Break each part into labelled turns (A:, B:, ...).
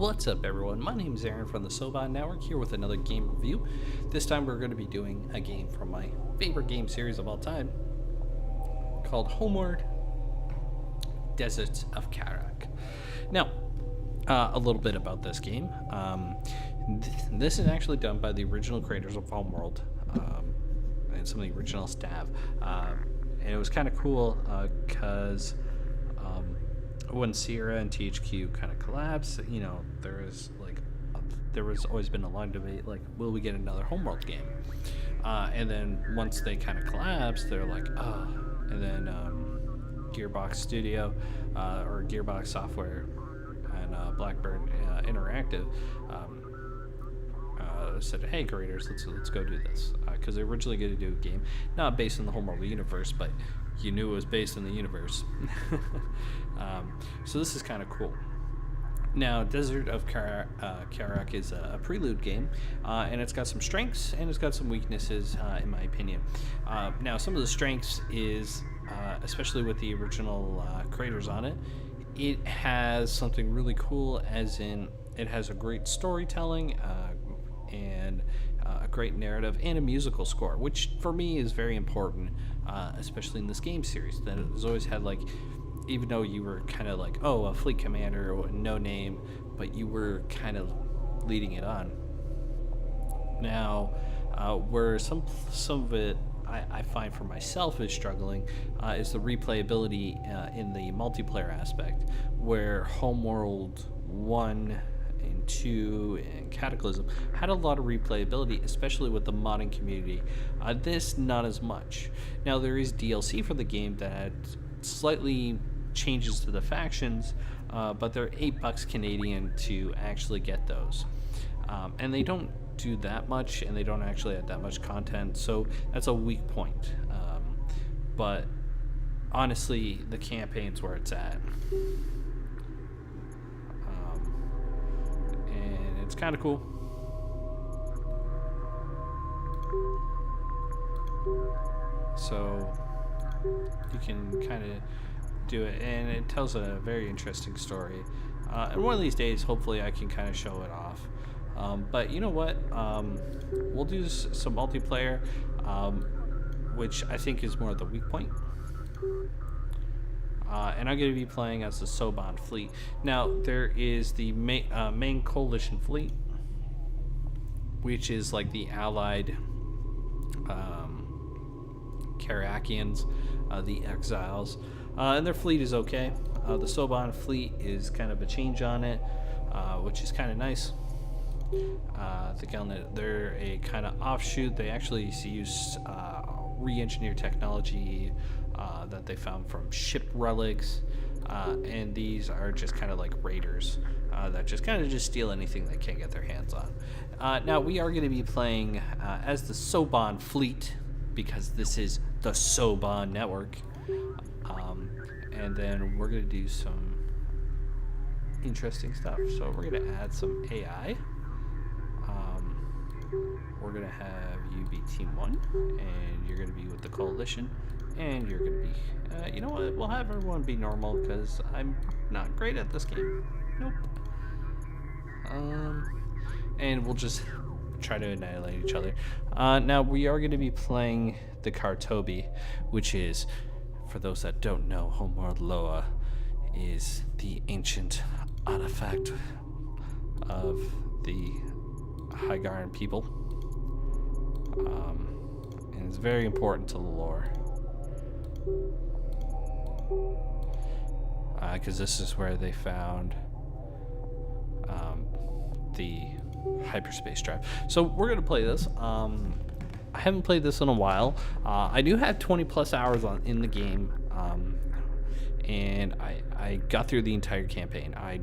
A: What's up, everyone? My name is Aaron from the Soba Network, here with another game review. This time we're going to be doing a game from my favorite game series of all time called Homeworld, Deserts of Kharak. Now, a little bit about this game. This is actually done by the original creators of Homeworld and some of the original staff. And it was kind of cool because when Sierra and THQ kind of collapsed, you know, there was always been a long debate, like, will we get another Homeworld game? And then once they kind of collapsed, they're like, oh. And then Gearbox Studio or Gearbox Software and Blackbird Interactive said, hey, creators, let's go do this, because they were originally going to do a game not based in the Homeworld universe, but you knew it was based in the universe. So this is kind of cool. Now, Desert of Kharak is a prelude game, and it's got some strengths and it's got some weaknesses, in my opinion. Now, some of the strengths is, especially with the original creators on it, it has something really cool, as in it has a great storytelling and a great narrative and a musical score, which for me is very important, especially in this game series. That it's always had, like, even though you were kind of like, oh, a fleet commander or no name, but you were kind of leading it on. Now, where some of it I find for myself is struggling is the replayability in the multiplayer aspect, where Homeworld 1 and 2 and Cataclysm had a lot of replayability, especially with the modding community. This, not as much. Now, there is DLC for the game that slightly changes to the factions, but they're $8 Canadian to actually get those. And they don't do that much, and they don't actually add that much content, so that's a weak point. But honestly, the campaign's where it's at. And it's kind of cool. So you can kind of do it, and it tells a very interesting story. And one of these days, hopefully, I can kind of show it off. But you know what? We'll do some multiplayer, which I think is more the weak point. And I'm going to be playing as the Soban fleet. Now, there is the main coalition fleet, which is like the allied Kharakians, the exiles, and their fleet is okay. The Soban fleet is kind of a change on it, which is kind of nice. They're a kind of offshoot. They actually use re-engineered technology that they found from ship relics, and these are just kind of like raiders that just kind of just steal anything they can get their hands on. Now, we are going to be playing as the Soban fleet, because this is the Soban network, and then we're going to do some interesting stuff. So we're going to add some AI. We're going to have you be Team 1, and you're going to be with the Coalition, and you're going to be, you know what, we'll have everyone be normal, because I'm not great at this game. Nope. And we'll just try to annihilate each other. Now, we are going to be playing the Kartobi, which is, for those that don't know, Homeworld Loa is the ancient artifact of the Hygarran people, and it's very important to the lore, because this is where they found the hyperspace drive. So we're going to play this. I haven't played this in a while. I do have 20 plus hours in the game, and I got through the entire campaign. I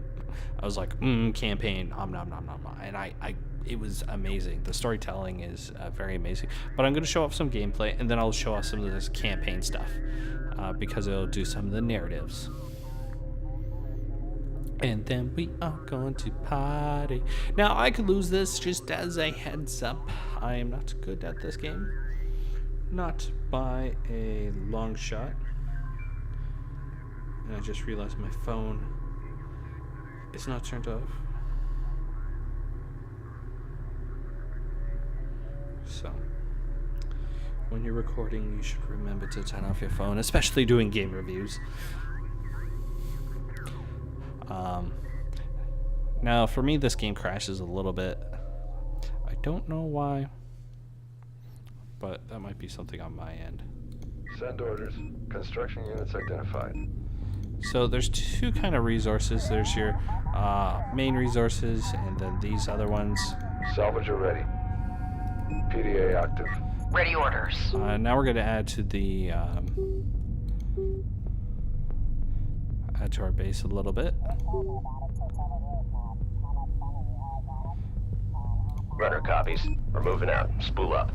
A: was like, campaign, nom nom nom nom, and it was amazing. The storytelling is very amazing. But I'm going to show off some gameplay, and then I'll show off some of this campaign stuff, because it'll do some of the narratives. And then we are going to party. Now, I could lose this, just as a heads up. I am not good at this game. Not by a long shot. And I just realized my phone is not turned off. So, when you're recording, you should remember to turn off your phone, especially doing game reviews. Now, for me, this game crashes a little bit. I don't know why, but that might be something on my end.
B: Send orders. Construction units identified.
A: So there's two kind of resources. There's your main resources, and then these other ones.
B: Salvager ready. PDA active.
C: Ready orders.
A: Now we're going to add to the add to our base a little bit.
D: Runner copies. We're moving out. Spool up.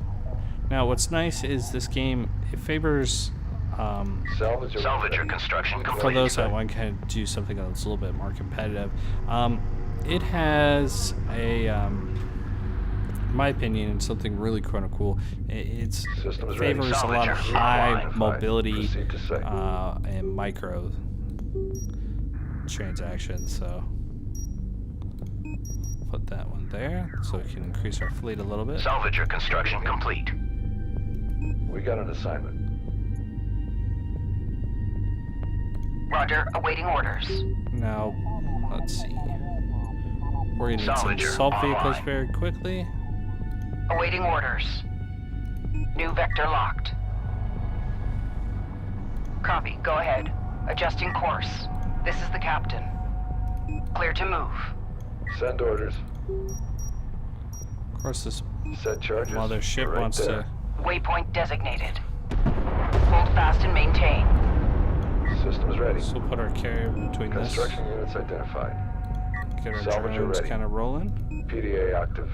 A: Now, what's nice is this game, it favors
D: Salvager construction complete.
A: for those that want to kind of do something that's a little bit more competitive. It has a, in my opinion, something really kind of cool. It favors a lot of high mobility and micro transactions. So put that one there so we can increase our fleet a little bit.
D: Salvager construction complete.
B: We got an assignment.
C: Roger, awaiting orders.
A: Now, let's see. We're going to need some
D: Salvager
A: assault vehicles
D: online.
A: very quickly.
C: Awaiting orders. New vector locked. Copy, go ahead. Adjusting course. This is the captain. Clear to move.
B: Send orders.
A: Of course, this
B: Set charges.
A: mothership
B: Right
A: wants
B: there.
A: to...
C: Waypoint designated. Hold fast and maintain.
B: Systems ready.
A: So we'll put our carrier between this.
B: Construction units identified.
A: Get our
B: Salvager
A: drones
B: ready.
A: kind of rolling.
B: PDA active.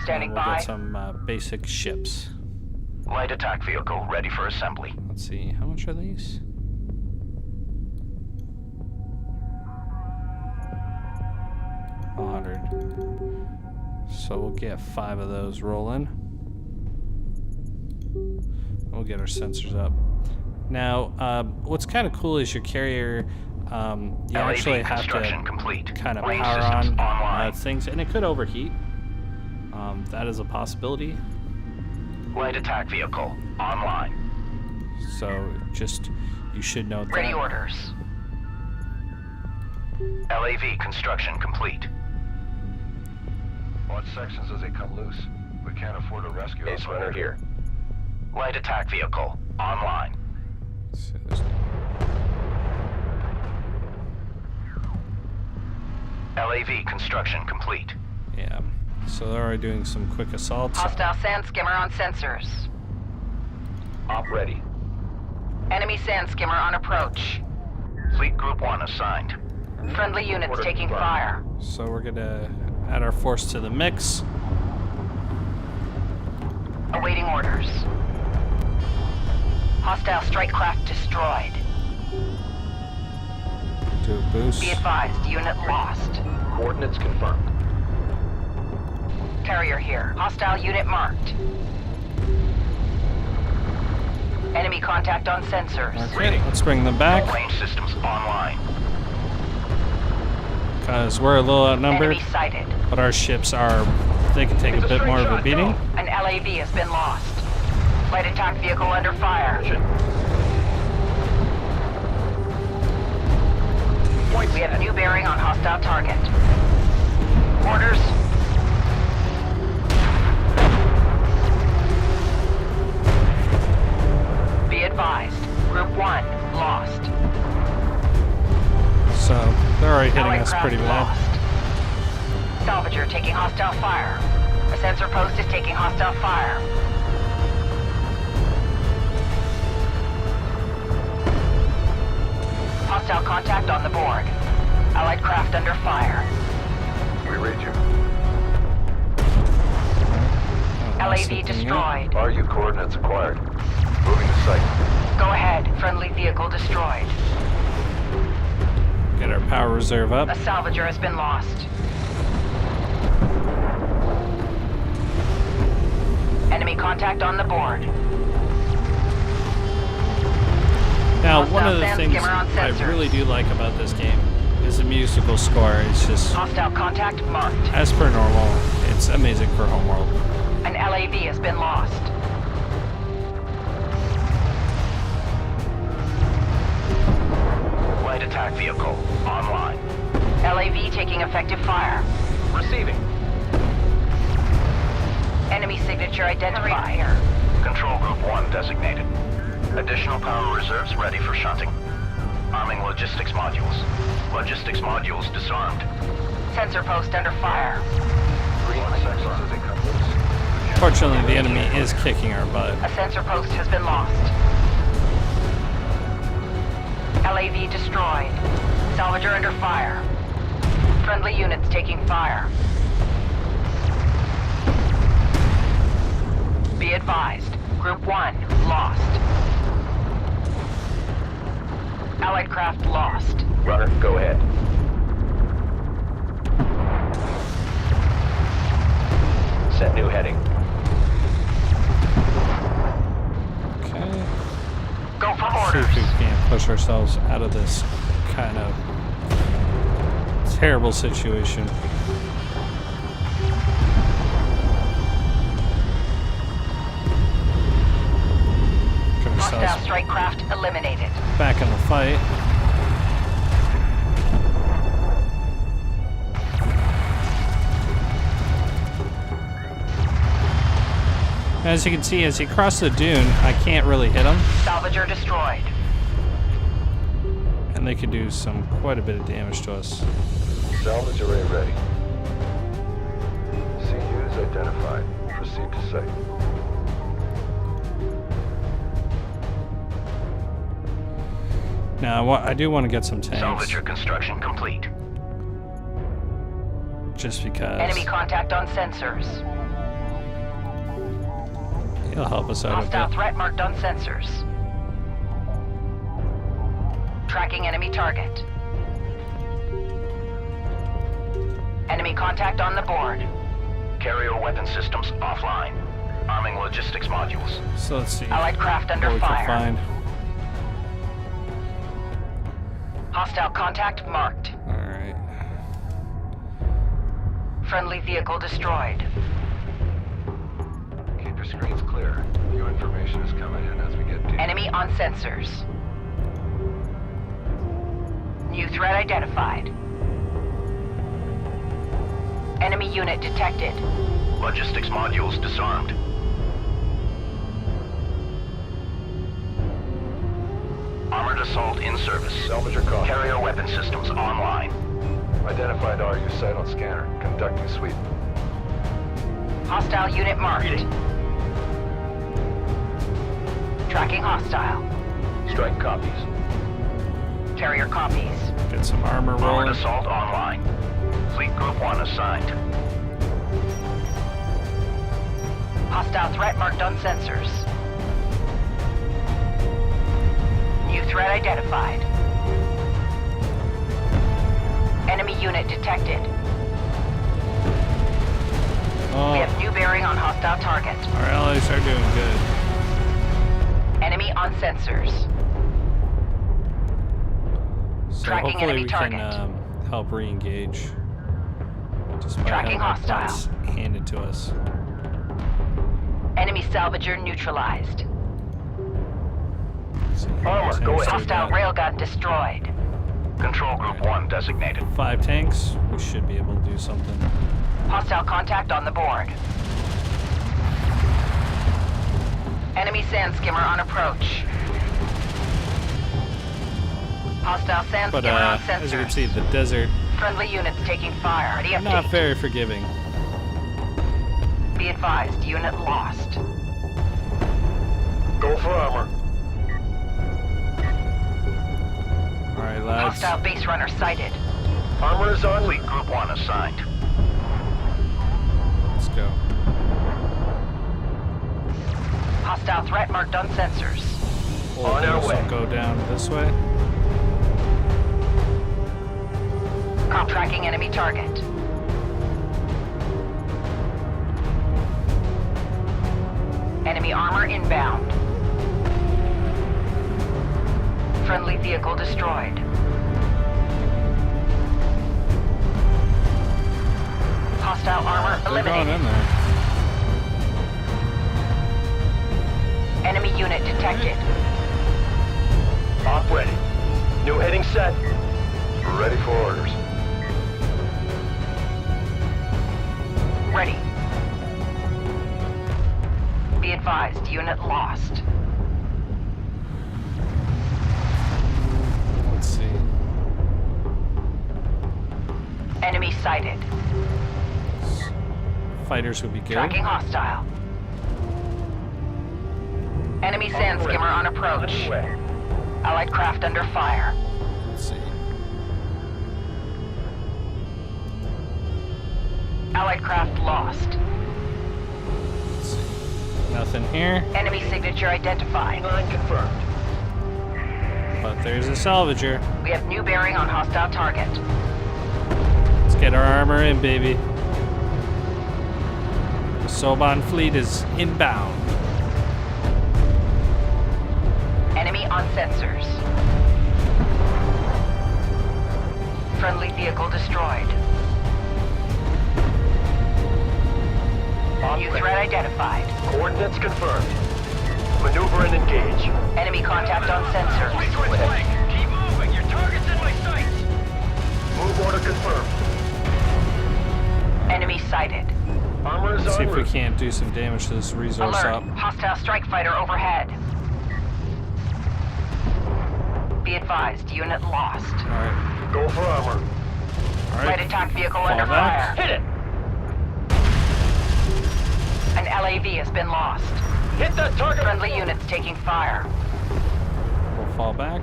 C: Standing
A: And we'll
C: by.
A: get some basic ships.
D: Light attack vehicle ready for assembly.
A: Let's see, how much are these? $100. So we'll get 5 of those rolling. We'll get our sensors up. Now, what's kind of cool is your carrier, you
D: LAV
A: actually have
D: construction
A: to
D: complete.
A: kind of
D: Range
A: power
D: systems
A: on
D: online.
A: things, and it could overheat. That is a possibility.
D: Light attack vehicle online.
A: So just, you should note that.
C: Ready orders.
D: LAV construction complete.
B: Watch sections as they come loose. We can't afford to rescue
D: Ace
B: them.
D: runner here. Light attack vehicle online.
A: So there's-
D: LAV construction complete.
A: Yeah. So they're already doing some quick assaults.
C: Hostile sand skimmer on sensors.
D: Op ready.
C: Enemy sand skimmer on approach.
D: Fleet Group 1 assigned.
C: Friendly units
D: Order
C: taking
D: confirmed.
C: fire.
A: So we're gonna add our force to the mix.
C: Awaiting orders. Hostile strike craft destroyed.
A: Do a boost.
C: Be advised, unit lost.
D: Coordinates confirmed.
C: Carrier here. Hostile unit marked. Enemy contact on sensors.
A: Okay, let's bring them back,
D: Range systems online.
A: because we're a little outnumbered,
C: Enemy sighted.
A: but our ships are, they can take a bit more of a beating.
C: An LAV has been lost. Light attack vehicle under fire. We have a new bearing on hostile target. Orders. Be advised. Group 1 lost.
A: So they're already hitting
C: Allied
A: us
C: craft
A: pretty bad.
C: lost. Salvager taking hostile fire. A sensor post is taking hostile fire. Hostile contact on the board. Allied craft under fire.
B: We read you.
A: Oh,
C: LAV
A: something
C: destroyed.
B: RU coordinates acquired. Moving to site.
C: Go ahead. Friendly vehicle destroyed.
A: Get our power reserve up.
C: A salvager has been lost. Enemy contact on the board.
A: Now, one of the
C: Hostile
A: things
C: sand skimmer on
A: I
C: sensors.
A: really do like about this game is the musical score. It's just,
C: Hostile contact marked.
A: as per normal, it's amazing for homeworld.
C: An LAV has been lost.
D: Light attack vehicle online.
C: LAV taking effective fire.
D: Receiving.
C: Enemy signature identified.
D: Control Group 1 designated. Additional power reserves ready for shunting. Arming logistics modules. Logistics modules disarmed.
C: Sensor post under fire.
B: Green sections as they come loose.
A: Fortunately, the enemy is kicking our butt.
C: A sensor post has been lost. LAV destroyed. Salvager under fire. Friendly units taking fire. Be advised. Group 1 lost. Allied craft lost.
D: Runner, go ahead. Set new heading.
A: Okay.
C: Go for
A: See
C: orders.
A: if we can push ourselves out of this kind of terrible situation. Get
C: Hostile
A: ourselves
C: strike craft eliminated.
A: back in the fight. As you can see, as he crossed the dune, I can't really hit him,
C: Salvager destroyed.
A: and they could do quite a bit of damage to us.
B: Salvage array ready. CUs identified. Proceed to site.
A: Now, I do want to get some tanks,
D: Salvager construction complete.
A: just because
C: Enemy contact on sensors.
A: he'll help us out
C: Hostile
A: a bit.
C: threat marked on sensors. Tracking enemy target. Enemy contact on the board.
D: Carrier weapon systems offline. Arming logistics modules.
A: So let's see
C: Allied craft under
A: what we can
C: fire.
A: find.
C: Hostile contact marked.
A: All right.
C: Friendly vehicle destroyed.
B: Keep your screens clear. New information is coming in as we get deep.
C: Enemy on sensors. New threat identified. Enemy unit detected.
D: Logistics modules disarmed. Armored assault in service.
B: Salvager copy.
D: Carrier weapon systems online.
B: Identified RU site on scanner. Conducting sweep.
C: Hostile unit marked. Tracking hostile.
D: Strike copies.
C: Carrier copies.
A: Get some armor
D: Armored
A: rolling.
D: assault online. Fleet Group 1 assigned.
C: Hostile threat marked on sensors. New threat identified. Enemy unit detected. We
A: Oh,
C: have new bearing on hostile target.
A: our allies are doing good.
C: Enemy on sensors.
A: So
C: Tracking
A: hopefully
C: enemy
A: we can
C: target.
A: help re-engage. Despite
C: Tracking
A: having our
C: hostile.
A: butts handed to us.
C: Enemy salvager neutralized.
A: So
D: Armor, go ahead.
C: Hostile railgun destroyed.
D: Control Group 1 designated.
A: 5 tanks. We should be able to do something.
C: Hostile contact on the board. Enemy sand skimmer on approach. Hostile sand
A: But
C: skimmer on
A: as you can
C: sensors.
A: see, the desert
C: Friendly units taking fire. Ready
A: not
C: update.
A: very forgiving.
C: Be advised, unit lost.
B: Go for armor.
A: All right, lads.
C: Hostile base runner sighted.
B: Armor is on.
D: Fleet Group 1 assigned.
A: Let's go.
C: Hostile threat marked on sensors.
A: We'll
B: On our
A: also
B: way.
A: go down this way.
C: Tracking enemy target. Enemy armor inbound. Friendly vehicle destroyed. Hostile armor
A: They're going
C: eliminated.
A: in there.
C: detected.
E: Op ready. New heading set.
B: Ready for orders.
C: Ready. Be advised, unit lost.
A: Let's see.
C: Enemy sighted.
A: Fighters would be good.
C: Tracking hostile. Enemy sand skimmer on approach.
E: Underway.
C: Allied craft under fire.
A: Let's see.
C: Allied craft lost.
A: Let's see. Nothing here,
C: Enemy signature identified.
E: Line confirmed.
A: but there's a salvager.
C: We have new bearing on hostile target.
A: Let's get our armor in, baby. The Soban fleet is inbound.
C: Enemy on sensors. Friendly vehicle destroyed. New threat identified.
E: Coordinates confirmed. Maneuver and engage.
C: Enemy contact on sensors.
E: Keep moving. Your target's in my sights. Move order confirmed.
C: Enemy sighted.
E: Armor is
A: Let's see
E: en
A: if we
E: route.
A: can't do some damage to this resource
C: Alert.
A: up.
C: Hostile strike fighter overhead. Be advised, unit lost.
A: Alright.
E: Go for armor.
C: Light
A: Alright.
C: attack vehicle
A: Fall
C: under
A: back.
C: fire.
E: Hit it.
C: An LAV has been lost.
E: Hit that target.
C: Friendly units taking fire.
A: We'll fall back.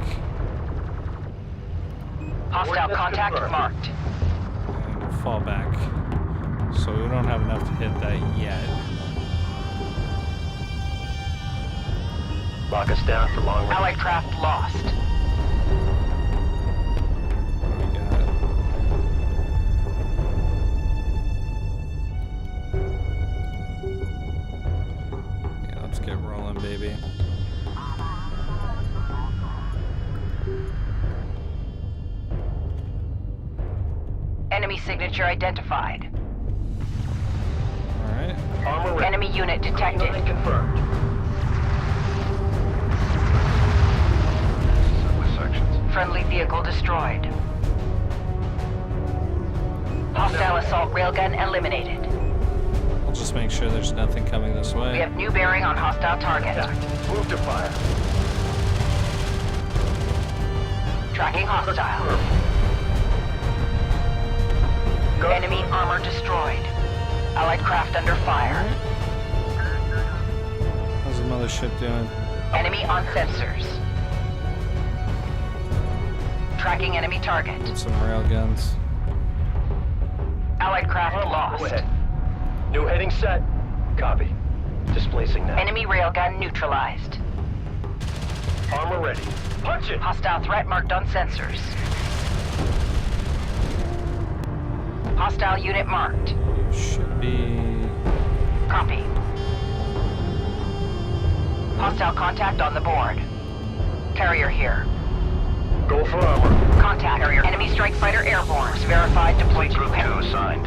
C: Hostile
E: Coordinates
C: contact
E: confirmed.
C: marked.
A: And we'll fall back. So we don't have enough to hit that yet.
E: Lock us down for long range.
C: Allied craft lost.
A: What do we got? Yeah, let's get rolling, baby.
C: Enemy signature identified.
A: Alright.
E: Armor ready.
C: Enemy unit detected.
E: Line confirmed.
B: Assembly sections.
C: Friendly vehicle destroyed. Hostile assault railgun eliminated.
A: I'll just make sure there's nothing coming this way.
C: We have new bearing on hostile target.
E: Attack. Move to fire.
C: Tracking hostile.
E: Go.
C: Enemy armor destroyed. Allied craft under fire.
A: How's the mothership doing?
C: Enemy on sensors. Tracking enemy target.
A: With some railguns.
C: Allied craft
E: Go
C: lost.
E: ahead. New heading set. Copy. Displacing now.
C: Enemy railgun neutralized.
E: Armor ready. Punch it.
C: Hostile threat marked on sensors. Hostile unit marked.
A: You should be...
C: Copy. Hostile contact on the board. Carrier here.
E: Go for armor.
C: Contact. Carrier. Enemy strike fighter airborne. Verified deployed to
D: Group 2
C: Japan.
D: assigned.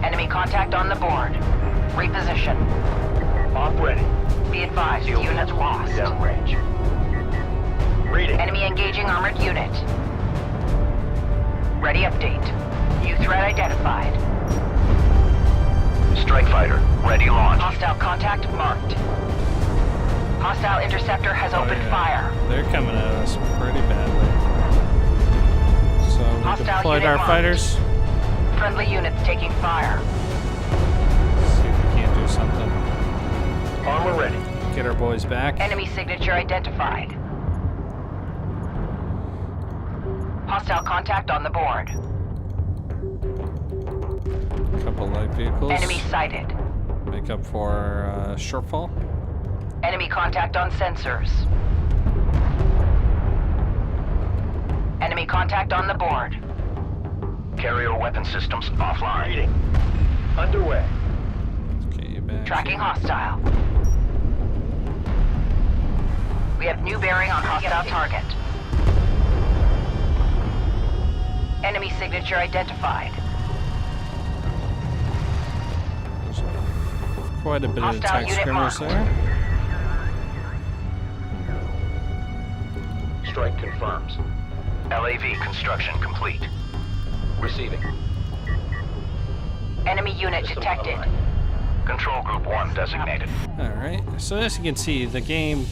C: Enemy contact on the board. Reposition.
E: Op ready.
C: Be advised, unit lost.
E: Downrange. Reading.
C: Enemy engaging armored unit. Ready update. New threat identified.
D: Strike fighter, ready launch.
C: Hostile contact marked. Hostile interceptor has opened fire.
A: They're coming at us pretty badly. So we
C: Hostile
A: deployed
C: unit
A: our
C: marked.
A: fighters.
C: Friendly units taking fire.
A: See if we can't do something.
E: Armor ready.
A: Get our boys back.
C: Enemy signature identified. Hostile contact on the board.
A: Couple light vehicles.
C: Enemy sighted.
A: Make up for shortfall.
C: Enemy contact on sensors. Enemy contact on the board.
D: Carrier weapon systems offline.
E: Reading. Underway.
A: Let's get you back.
C: Tracking hostile. We have new bearing on hostile target. Enemy signature identified.
A: There's a Quite a bit of
C: Hostile
A: attack
C: unit
A: skirmish
C: marked.
A: there.
F: Strike confirms.
D: LAV construction complete.
F: Receiving.
C: Enemy unit
F: System
C: detected.
F: online.
D: Control Group 1 designated.
A: Alright, so as you can see, the game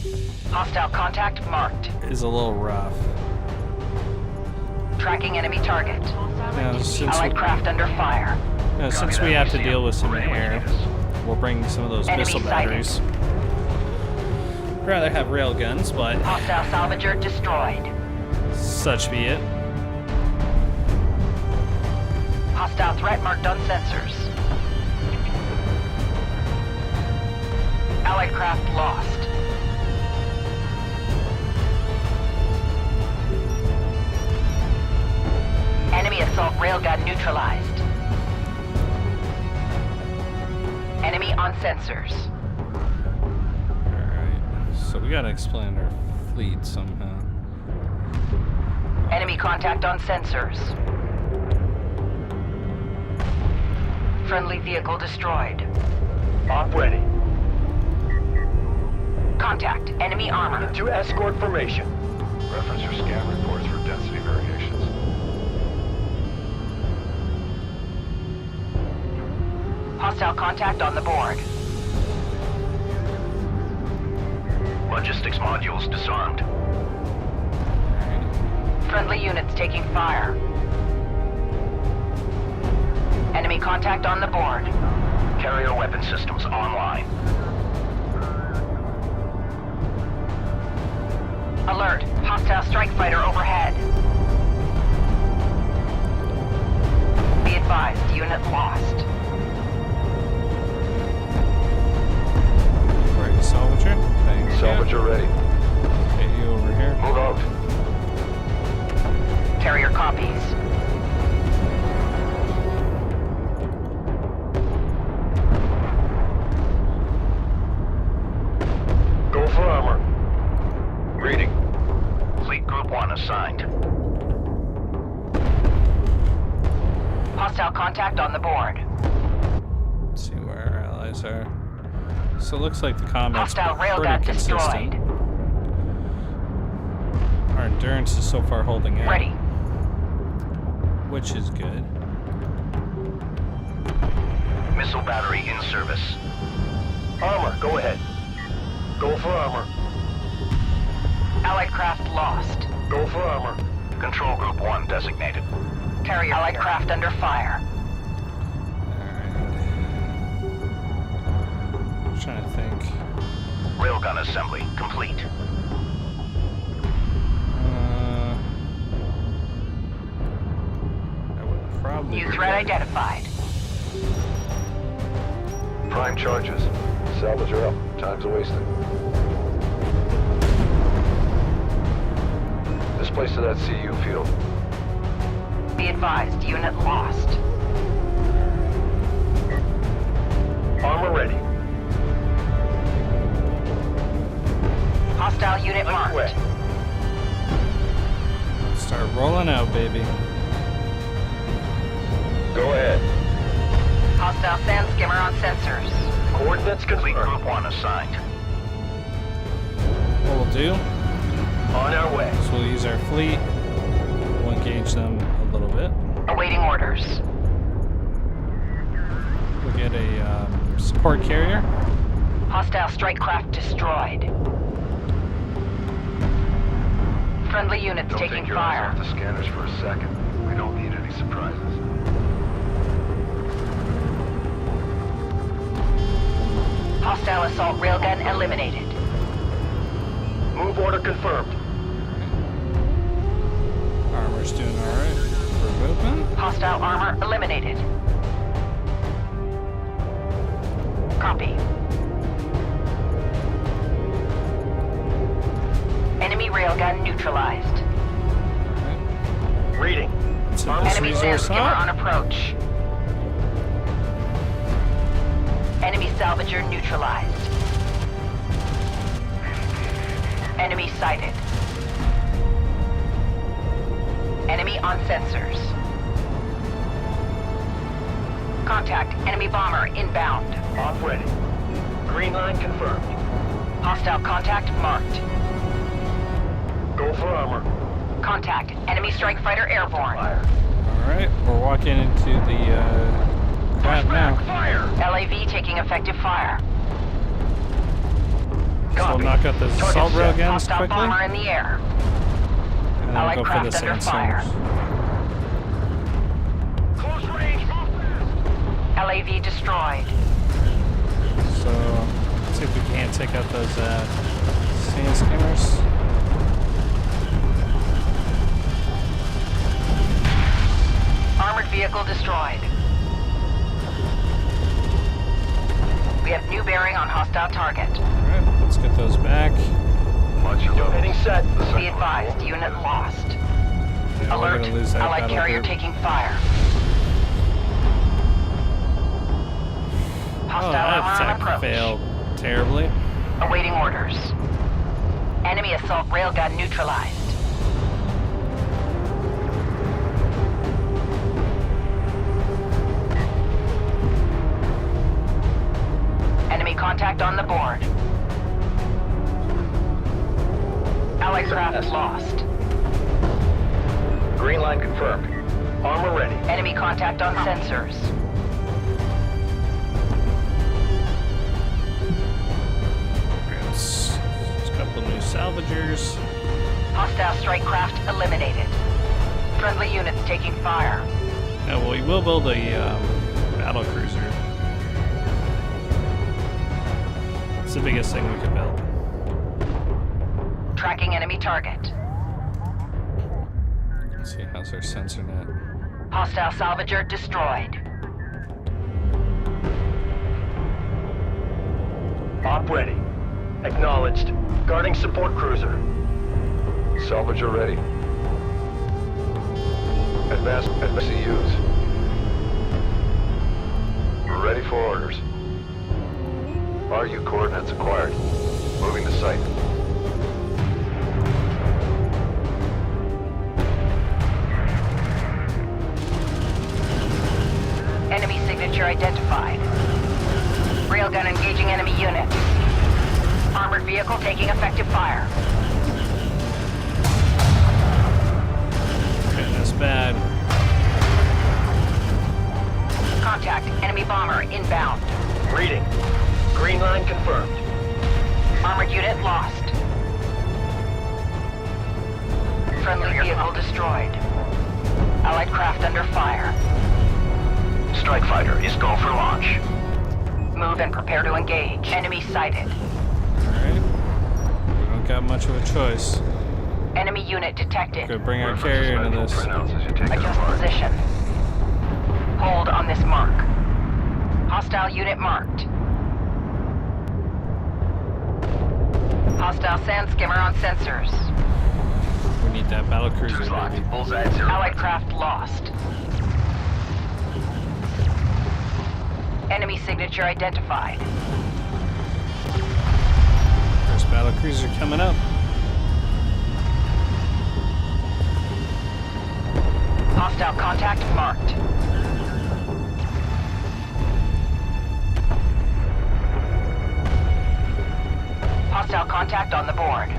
C: Hostile contact marked.
A: is a little rough.
C: Tracking enemy target.
A: Now,
C: Allied craft under fire.
A: since we have to deal with some air, we'll bring some of those
C: Enemy
A: missile
C: sighted.
A: batteries. Rather have rail guns, but
C: Hostile salvager destroyed.
A: such be it.
C: Hostile threat marked on sensors. Allied craft lost. Enemy assault railgun neutralized. Enemy on sensors.
A: Alright, so we gotta expand our fleet somehow.
C: Enemy contact on sensors. Friendly vehicle destroyed.
F: Op ready.
C: Contact. Enemy armor.
F: To escort formation.
B: Reference your scan reports for density variations.
C: Hostile contact on the board.
D: Logistics modules disarmed.
C: Friendly units taking fire. Enemy contact on the board.
D: Carrier weapon systems online.
C: Alert. Hostile strike fighter overhead. Be advised, unit lost.
A: Right, Salvager. Thank you.
B: Salvager ready.
A: Get you over here.
B: Move out.
C: Carrier copies.
F: Go for armor.
B: Reading.
D: Fleet Group 1 assigned.
C: Hostile contact on the board.
A: Let's see where our allies are. So it looks like the combat's
C: Hostile
A: pretty
C: railgun
A: consistent.
C: destroyed.
A: Our endurance is so far holding out,
C: Ready.
A: which is good.
D: Missile battery in service.
F: Armor, go ahead. Go for armor.
C: Allied craft lost.
F: Go for armor.
D: Control Group 1 designated.
C: Carrier Allied craft under fire.
A: I'm trying to think.
D: Railgun assembly complete.
A: I would probably.
C: New threat identified.
B: Prime charges. Salvager up. Time's a-wasting. Displace to that CU field.
C: Be advised, unit lost.
F: Armor ready.
C: Hostile unit marked.
F: Underway.
A: Start rolling out, baby.
F: Go ahead.
C: Hostile sand skimmer on sensors.
F: Coordinates
D: Fleet
F: confirmed.
D: Group 1 assigned.
A: What we'll do
F: On our way.
A: is we'll use our fleet. We'll engage them a little bit.
C: Awaiting orders.
A: We'll get a support carrier.
C: Hostile strike craft destroyed. Friendly units
B: Don't
C: taking
B: take your eyes
C: fire.
B: off the scanners for a second. We don't need any surprises.
C: Hostile assault railgun eliminated.
F: Move order confirmed.
A: Armor's doing alright for movement.
C: Hostile armor eliminated. Copy. Enemy railgun neutralized.
F: Reading.
A: So
F: Armor
A: this
C: Enemy sand
A: resource
C: skimmer
A: up.
C: on approach. Enemy salvager neutralized. Enemy sighted. Enemy on sensors. Contact enemy bomber inbound.
F: Op ready. Green line confirmed.
C: Hostile contact marked.
F: Go for armor.
C: Contact. Enemy strike fighter airborne.
F: Fire.
A: Alright, we're walking into the crap now.
E: Fire!
C: LAV taking effective fire.
A: So we'll
F: Copy.
A: knock out the
F: Target
A: assault
F: set.
A: railguns
C: Hostile
A: quickly.
C: bomber in the air.
A: And then
C: Allied
A: we'll go for the
C: craft under fire.
A: sandstormers.
E: Close range, move fast!
C: LAV destroyed.
A: So, let's see if we can't take out those sand skimmers.
C: Armored vehicle destroyed. We have new bearing on hostile target.
A: Alright, let's get those back.
B: Watch your levels.
F: Heading set.
B: The
C: Be
B: second
C: advised, unit lost.
A: Yeah, we're
C: Alert,
A: gonna lose that
C: Allied
A: battle
C: carrier
A: group.
C: taking fire.
A: Oh,
C: Hostile
A: that
C: armor on
A: attack
C: approach.
A: failed terribly.
C: Awaiting orders. Enemy assault railgun neutralized. Enemy contact on the board. Allied craft lost.
F: Green line confirmed. Armor ready.
C: Enemy contact on sensors.
A: There's a couple new salvagers.
C: Hostile strike craft eliminated. Friendly units taking fire.
A: Yeah, well, we will build a battle cruiser. It's the biggest thing we can build.
C: Tracking enemy target.
A: Let's see, how's our sensor net?
C: Hostile salvager destroyed.
F: Op ready. Acknowledged. Guarding support cruiser.
B: Salvager ready. Advanced CUs. Ready for orders. RU coordinates acquired. Moving to site.
C: Enemy signature identified. Railgun engaging enemy unit. Armored vehicle taking effective fire.
A: Okay, that's bad.
C: Contact enemy bomber inbound.
F: Reading. Green line confirmed.
C: Armored unit lost. Friendly vehicle destroyed. Allied craft under fire.
D: Strike fighter is go for launch.
C: Move and prepare to engage. Enemy sighted.
A: Alright. We don't got much of a choice.
C: Enemy unit detected.
A: Go bring our
B: References
A: carrier into
B: medical
A: this.
B: printouts as you take it
C: Adjust
B: apart.
C: position. Hold on this mark. Hostile unit marked. Hostile sand skimmer on sensors.
A: We need that battle cruiser,
D: Two's locked.
A: baby.
D: Bullseye at 0.
C: Allied craft lost. Enemy signature identified.
A: First battle cruiser coming up.
C: Hostile contact marked. Hostile contact on the board.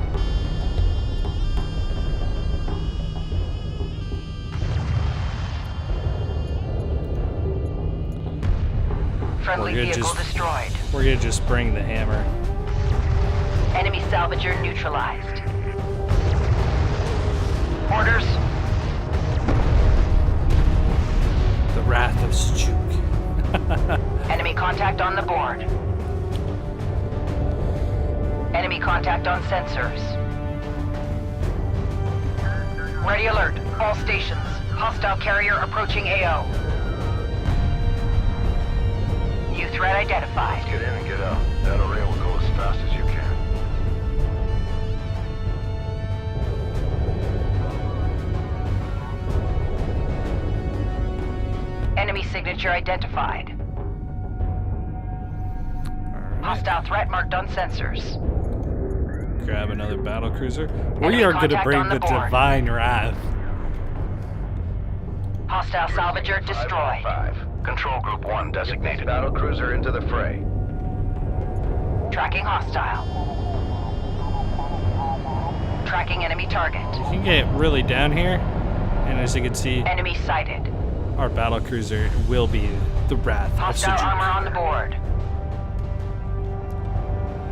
C: Friendly
A: We're good,
C: vehicle
A: just-
C: destroyed.
A: We're gonna just bring the hammer.
C: Enemy salvager neutralized. Orders.
A: The Wrath of Stuk.
C: Enemy contact on the board. Enemy contact on sensors. Ready alert. All stations. Hostile carrier approaching AO. New threat identified.
B: Get in and get out. That array will go as fast as you can.
C: Enemy signature identified.
A: Alright.
C: Hostile threat marked on sensors.
A: Grab another battle cruiser. We
C: Enemy
A: are gonna
C: contact
A: bring
C: on the
A: the
C: board.
A: Divine Wrath.
C: Hostile salvager destroyed.
D: 5. Control Group 1 designated.
B: Battle cruiser into the fray.
C: Tracking hostile. Tracking enemy target.
A: You can get really down here, and as you can see,
C: Enemy sighted.
A: our battle cruiser will be the Wrath of
C: Hostile
A: Straghey.
C: armor on the board.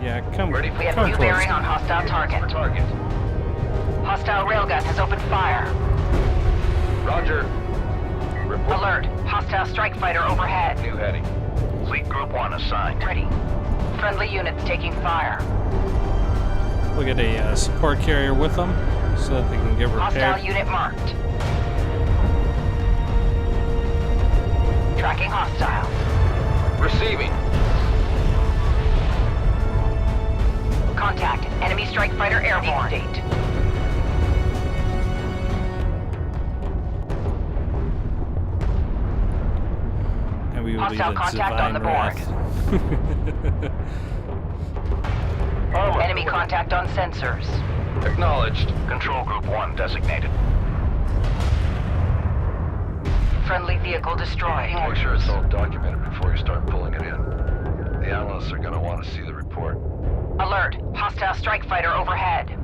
A: Yeah, come,
C: We have
A: come
C: new
A: close.
C: bearing on hostile target.
F: Target.
C: Hostile railgun has opened fire.
F: Roger. Report.
C: Alert. Hostile strike fighter overhead.
F: New heading.
D: Fleet Group 1 assigned.
C: Ready. Friendly units taking fire.
A: We'll get a support carrier with them so that they can get
C: Hostile
A: repaired.
C: unit marked. Tracking hostile.
F: Receiving.
C: Contact. Enemy strike fighter airborne. Date.
A: And we will be
C: Hostile
A: the
C: contact on
A: Divine
C: the board.
A: Wrath.
F: Armor.
C: Enemy contact on sensors.
F: Acknowledged.
D: Control Group 1 designated.
C: Friendly vehicle destroyed.
B: Make sure it's all documented before you start pulling it in. The analysts are going to want to see the report.
C: Alert. Hostile strike fighter overhead.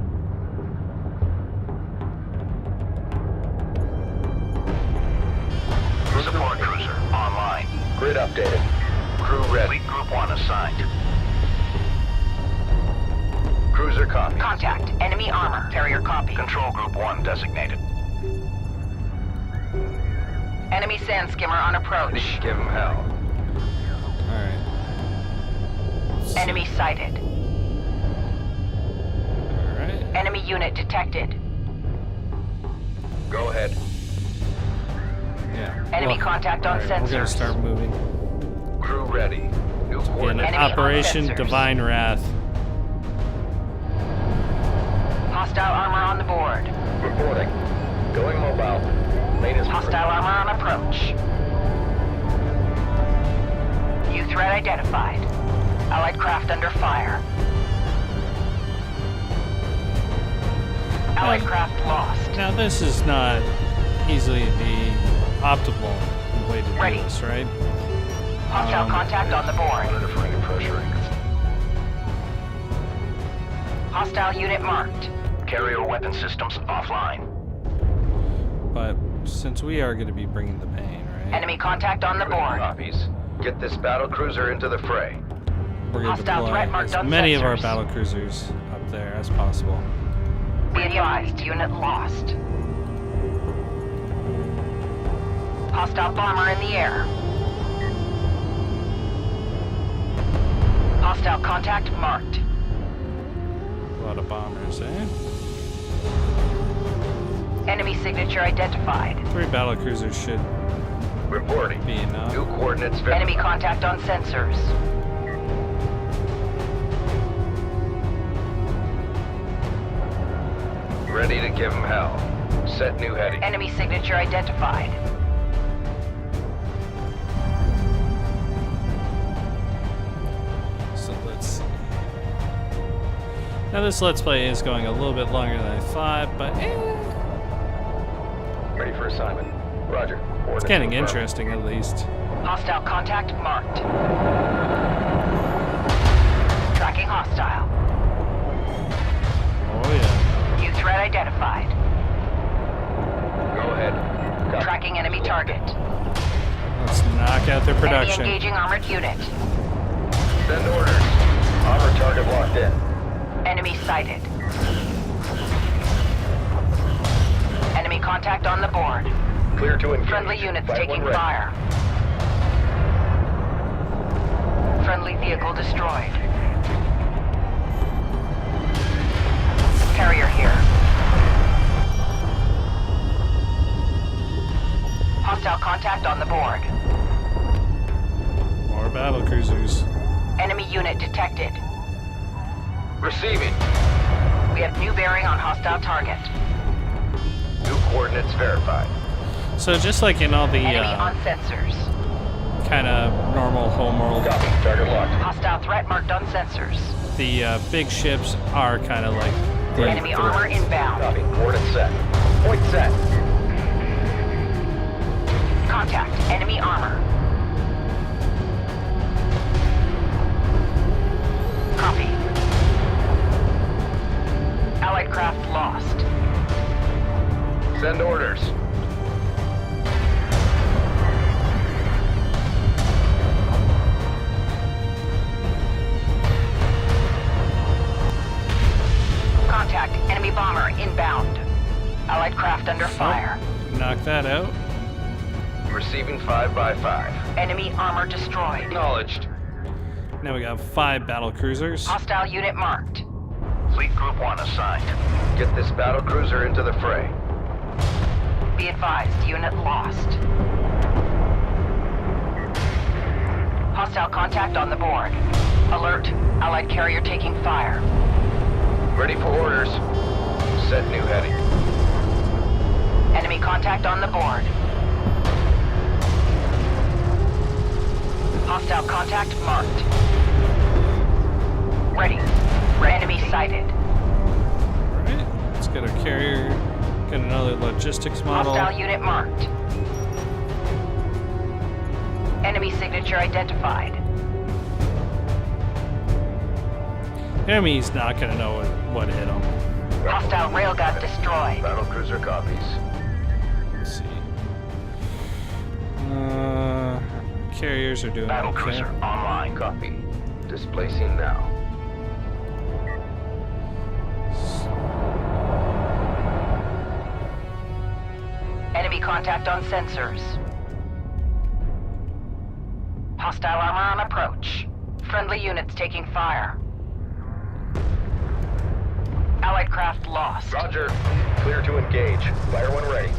D: Support cruiser online.
F: Grid updated. Crew ready.
D: Fleet Group 1 assigned.
F: Cruiser copy.
C: Contact. Enemy armor. Carrier copy.
D: Control Group 1 designated.
C: Enemy sand skimmer on approach.
F: Give him hell.
A: Alright.
C: Enemy sighted.
A: Alright.
C: Enemy unit detected.
F: Go ahead.
A: Yeah.
C: Enemy contact on
A: We're gonna
C: sensors.
A: start moving.
F: Crew ready. New
A: In
F: coordinates.
C: Enemy on
A: Operation
C: sensors.
A: Divine Wrath.
C: Hostile armor on the board.
F: Reporting. Going mobile. Latest.
C: Hostile armor on approach. New threat identified. Allied craft under fire. Allied craft lost.
A: Now this is not easily the optimal way to
C: Ready.
A: do this, right?
C: Hostile contact on the board.
B: Monitor for any pressure.
C: Hostile unit marked.
D: Carrier weapon systems offline.
A: But since we are going to be bringing the pain, right?
C: Enemy contact on the board.
F: Copies. Get this battle cruiser into the fray.
A: We're going to
C: Hostile
A: deploy
C: threat marked
A: as
C: on
A: many of our
C: sensors.
A: battle cruisers up there as possible.
C: Be advised, unit lost. Hostile bomber in the air. Hostile contact marked.
A: A lot of bombers, eh?
C: Enemy signature identified.
A: 3 battle cruisers should
F: Reporting.
A: be enough.
F: New coordinates
C: Enemy
F: verified.
C: contact on sensors.
F: Ready to give him hell. Set new heading.
C: Enemy signature identified.
A: So let's see. Now this Let's Play is going a little bit longer than I thought, but
F: Ready for assignment. Roger.
A: it's getting interesting at least.
C: Hostile contact marked. Tracking hostile.
A: Oh yeah.
C: New threat identified.
F: Go ahead. Copy.
C: Tracking enemy target.
A: Let's knock out their production.
C: Enemy engaging armored unit.
F: Send orders. Armor target locked in.
C: Enemy sighted. Enemy contact on the board.
F: Clear to engage.
C: Friendly units
F: Fight
C: taking
F: one ready.
C: fire. Friendly vehicle destroyed. Carrier here. Hostile contact on the board.
A: More battle cruisers.
C: Enemy unit detected.
F: Receiving.
C: We have new bearing on hostile target.
F: New coordinates verified.
A: So just like in all the
C: Enemy on sensors.
A: kind of normal homeworld,
F: Copy. Target locked.
C: Hostile threat marked on sensors.
A: the big ships are kind of like the
C: Enemy armor inbound.
F: Copy. Coordinates set. Point set.
C: Contact. Enemy armor. Allied craft lost.
B: Send orders.
C: Contact. Enemy bomber inbound. Allied craft under fire.
A: Knock that out.
B: Receiving 5 by 5.
C: Enemy armor destroyed.
B: Acknowledged.
A: Now we got 5 battle cruisers.
C: Hostile unit marked.
D: Fleet Group 1 assigned.
B: Get this battle cruiser into the fray.
C: Be advised, unit lost. Hostile contact on the board. Alert. Allied carrier taking fire.
B: Ready for orders. Set new heading.
C: Enemy contact on the board. Hostile contact marked. Ready. Enemy sighted.
A: Alright, let's get our carrier. Get another logistics model.
C: Hostile unit marked. Enemy signature identified.
A: Enemy's not gonna know what hit him.
C: Hostile railgun destroyed.
B: Battle cruiser copies.
A: Let's see. Carriers are doing
D: Battle
A: okay.
D: cruiser online.
B: Copy. Displacing now.
C: Enemy contact on sensors. Hostile armor on approach. Friendly units taking fire. Allied craft lost.
F: Roger. Clear to engage. Fire when ready.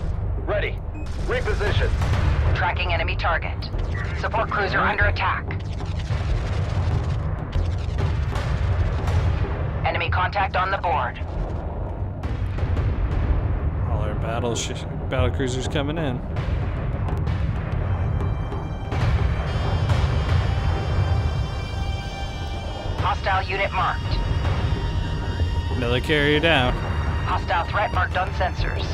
F: Ready. Reposition.
C: Tracking enemy target. Support cruiser under attack. Enemy contact on the board.
A: All our battle cruisers coming in.
C: Hostile unit marked.
A: Another carrier down.
C: Hostile threat marked on sensors.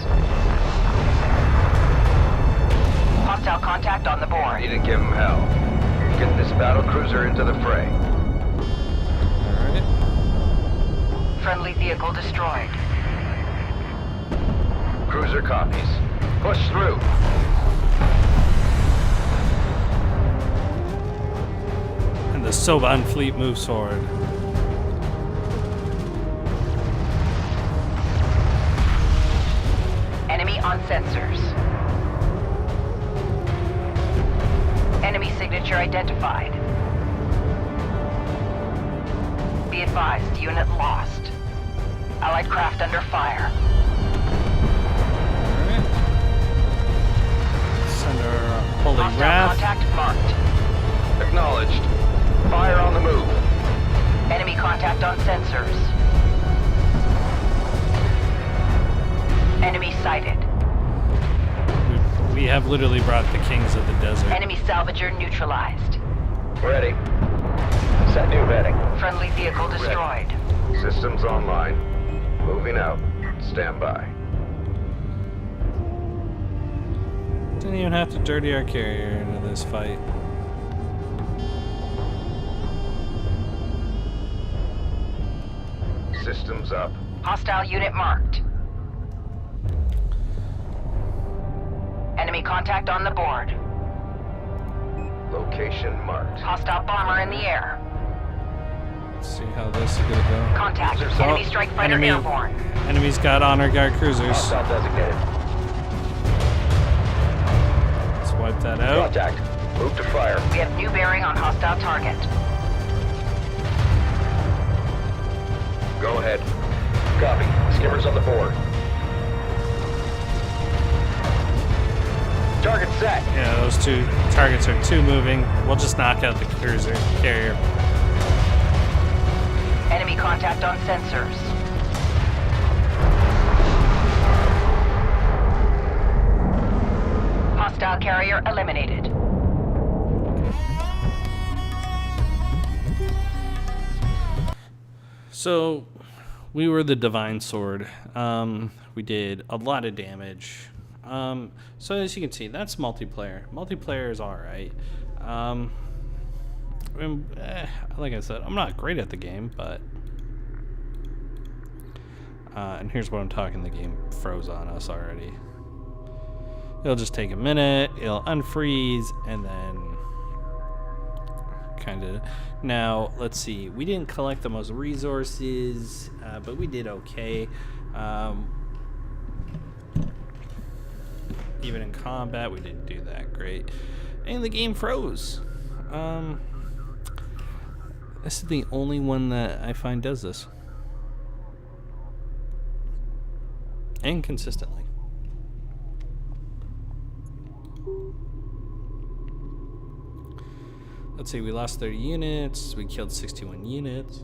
C: Hostile contact on the board.
B: Need to give him hell. Get this battle cruiser into the fray.
A: Alright.
C: Friendly vehicle destroyed.
B: Cruiser copies. Push through.
A: And the Soban fleet moves forward.
C: Enemy on sensors. Enemy signature identified. Be advised, unit lost. Allied craft under fire.
A: Alright. Send our Holy
C: Hostile
A: Wrath.
C: contact marked.
B: Acknowledged. Fire on the move.
C: Enemy contact on sensors. Enemy sighted.
A: We have literally brought the kings of the desert.
C: Enemy salvager neutralized.
F: Ready. Set new heading.
C: Friendly vehicle destroyed.
B: Systems online. Moving out. Stand by.
A: Didn't even have to dirty our carrier into this fight.
B: Systems up.
C: Hostile unit marked. Enemy contact on the board.
B: Location marked.
C: Hostile bomber in the air.
A: Let's see how this is gonna go.
C: Contact. Enemy strike fighter
A: enemy-
C: airborne.
A: Enemy's got honor guard cruisers.
F: Hostile designated.
A: Let's wipe that out.
F: Contact. Move to fire.
C: We have new bearing on hostile target.
B: Go ahead.
F: Copy. Skimmers on the board. Target set.
A: Yeah, those two targets are too moving. We'll just knock out the cruiser carrier.
C: Enemy contact on sensors. Hostile carrier eliminated.
A: So, we were the Divine Sword. We did a lot of damage. So as you can see, that's multiplayer. Multiplayer is alright. Like I said, I'm not great at the game, but And here's what I'm talking, the game froze on us already. It'll just take a minute, it'll unfreeze, and then kind of... Now, let's see. We didn't collect the most resources, but we did okay. Even in combat, we didn't do that great. And the game froze. This is the only one that I find does this. And consistently. Let's see, we lost 30 units. We killed 61 units.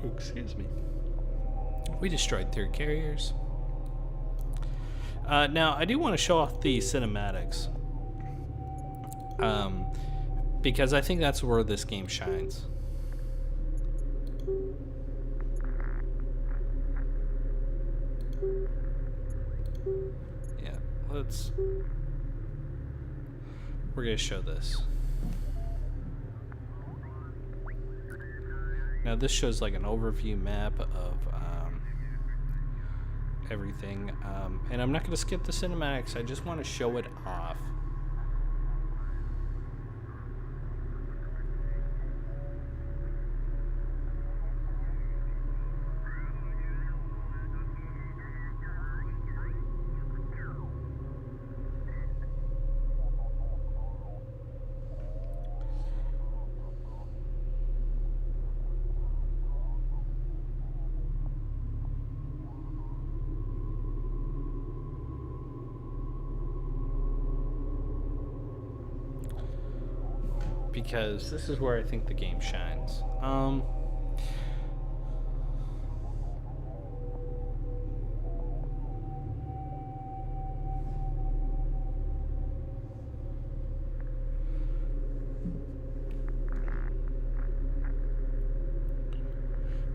A: Oh, excuse me. We destroyed 3 carriers. Now, I do want to show off the cinematics. Because I think that's where this game shines. Yeah, we're going to show this. Now this shows like an overview map of everything, and I'm not going to skip the cinematics. I just want to show it off. Because this is where I think the game shines.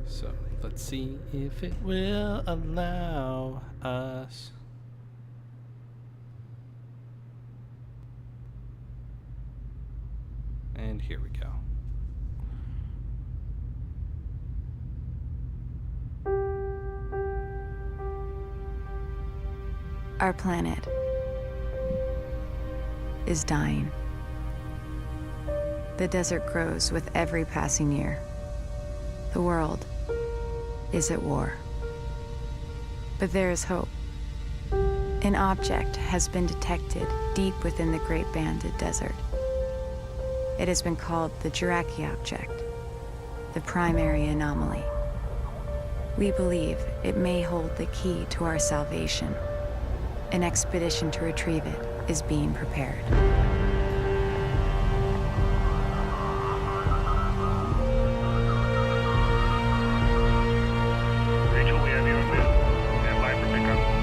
A: So let's see if it will allow us. And here we go.
G: Our planet is dying. The desert grows with every passing year. The world is at war. But there is hope. An object has been detected deep within the Great Banded Desert. It has been called the Straghey object, the primary anomaly. We believe it may hold the key to our salvation. An expedition to retrieve it is being prepared.
H: Rachel, we have you on bid. Stand by for pickup.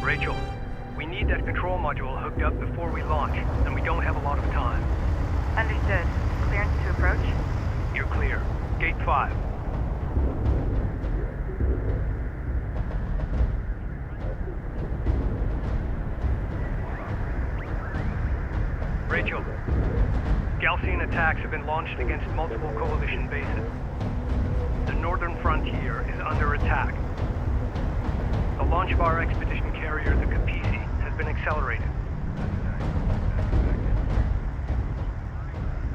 E: Rachel, we need that control module hooked up before we launch, and we don't have a lot of time.
G: Understood. Clearance to approach?
E: You're clear. Gate 5. Rachel, Galcian attacks have been launched against multiple coalition bases. The northern frontier is under attack. The launch of our expedition carrier, the Capisi, has been accelerated.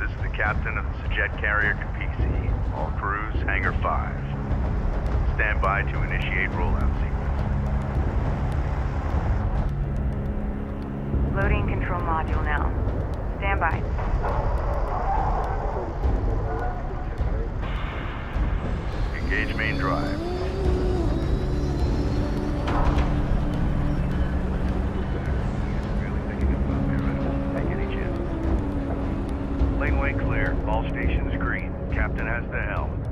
H: This is the captain of the jet carrier Capisi. All crews, Hangar 5. Stand by to initiate rollout sequence.
G: Loading control module now. Stand by.
H: Engage main drive. Laneway clear. All stations green. Captain has the helm.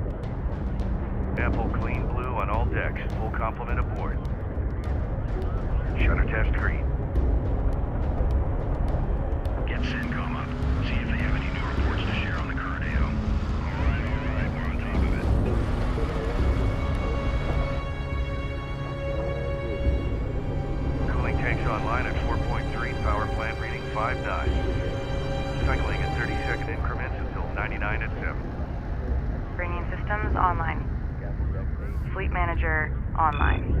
H: Ample clean blue on all decks. Full complement aboard. Shutter test green. Get CENTCOM up. See if they have any new reports to share on the current AO. Alright, we're on top of it. Cooling tanks online at 4.3, power plant reading 5.9. Cycling at 30-second increments until 99 at 7.
G: Bringing systems online. Fleet manager online.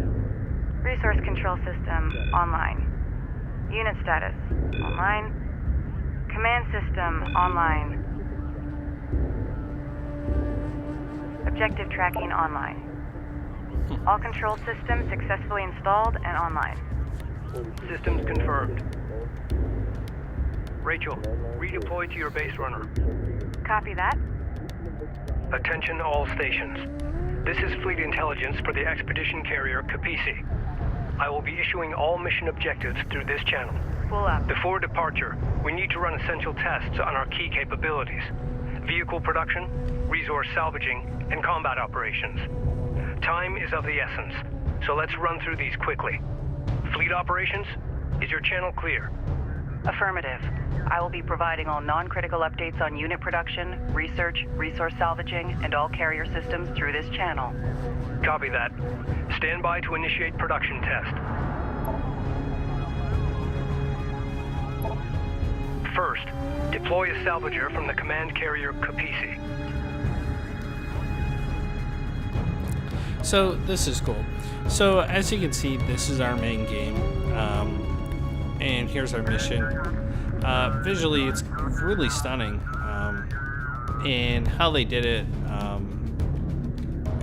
G: Resource control system online. Unit status online. Command system online. Objective tracking online. All control systems successfully installed and online.
E: Systems confirmed. Rachel, redeploy to your base runner.
G: Copy that.
E: Attention all stations. This is fleet intelligence for the expedition carrier Capisi. I will be issuing all mission objectives through this channel.
G: Pull up.
E: Before departure, we need to run essential tests on our key capabilities. Vehicle production, resource salvaging, and combat operations. Time is of the essence, so let's run through these quickly. Fleet operations, is your channel clear?
I: Affirmative. I will be providing all non-critical updates on unit production, research, resource salvaging, and all carrier systems through this channel.
E: Copy that. Stand by to initiate production test. First, deploy a salvager from the command carrier Capisi.
A: So this is cool. So as you can see, this is our main game, and here's our mission. Visually, it's really stunning, and how they did it.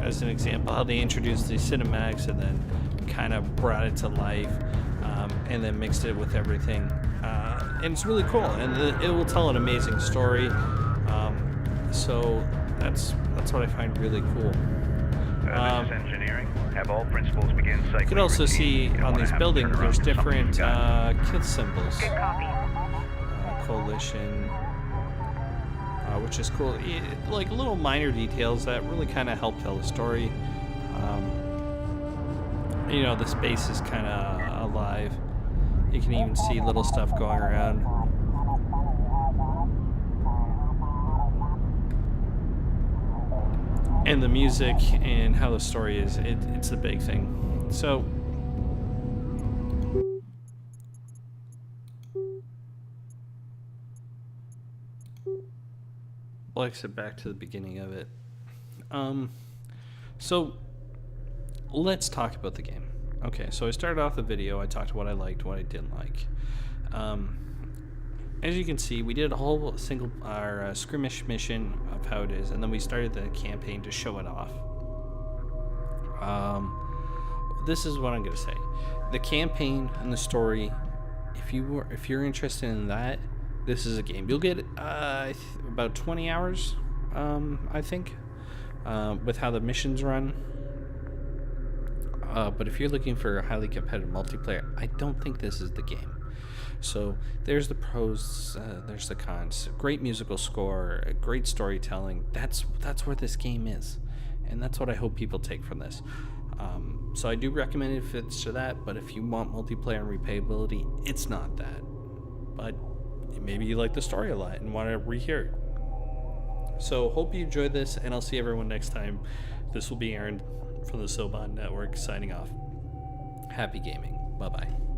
A: As an example, how they introduced the cinematics and then kind of brought it to life, and then mixed it with everything. And it's really cool, and it will tell an amazing story. So that's what I find really cool.
H: This is engineering. Have all principals begin cycling.
A: You can also see
H: routine.
A: on these buildings there's different kill symbols.
G: Good copy.
A: Coalition, which is cool. Like little minor details that really kind of help tell the story. You know, the space is kind of alive. You can even see little stuff going around. And the music and how the story is, it's the big thing. So, let's get back to the beginning of it. So, let's talk about the game. Okay, so I started off the video, I talked what I liked, what I didn't like. As you can see, we did a whole our skirmish mission of how it is, and then we started the campaign to show it off. This is what I'm gonna say: the campaign and the story. If you're interested in that, this is a game. You'll get about 20 hours, I think, with how the missions run. But if you're looking for a highly competitive multiplayer, I don't think this is the game. So there's the pros, there's the cons. Great musical score, great storytelling. That's where this game is, and that's what I hope people take from this. So I do recommend it if it's to that, but if you want multiplayer and replayability, it's not that. But maybe you like the story a lot and want to rehear it. So hope you enjoyed this, and I'll see everyone next time. This will be Aaron from the Soban Network signing off. Happy gaming. Bye-bye.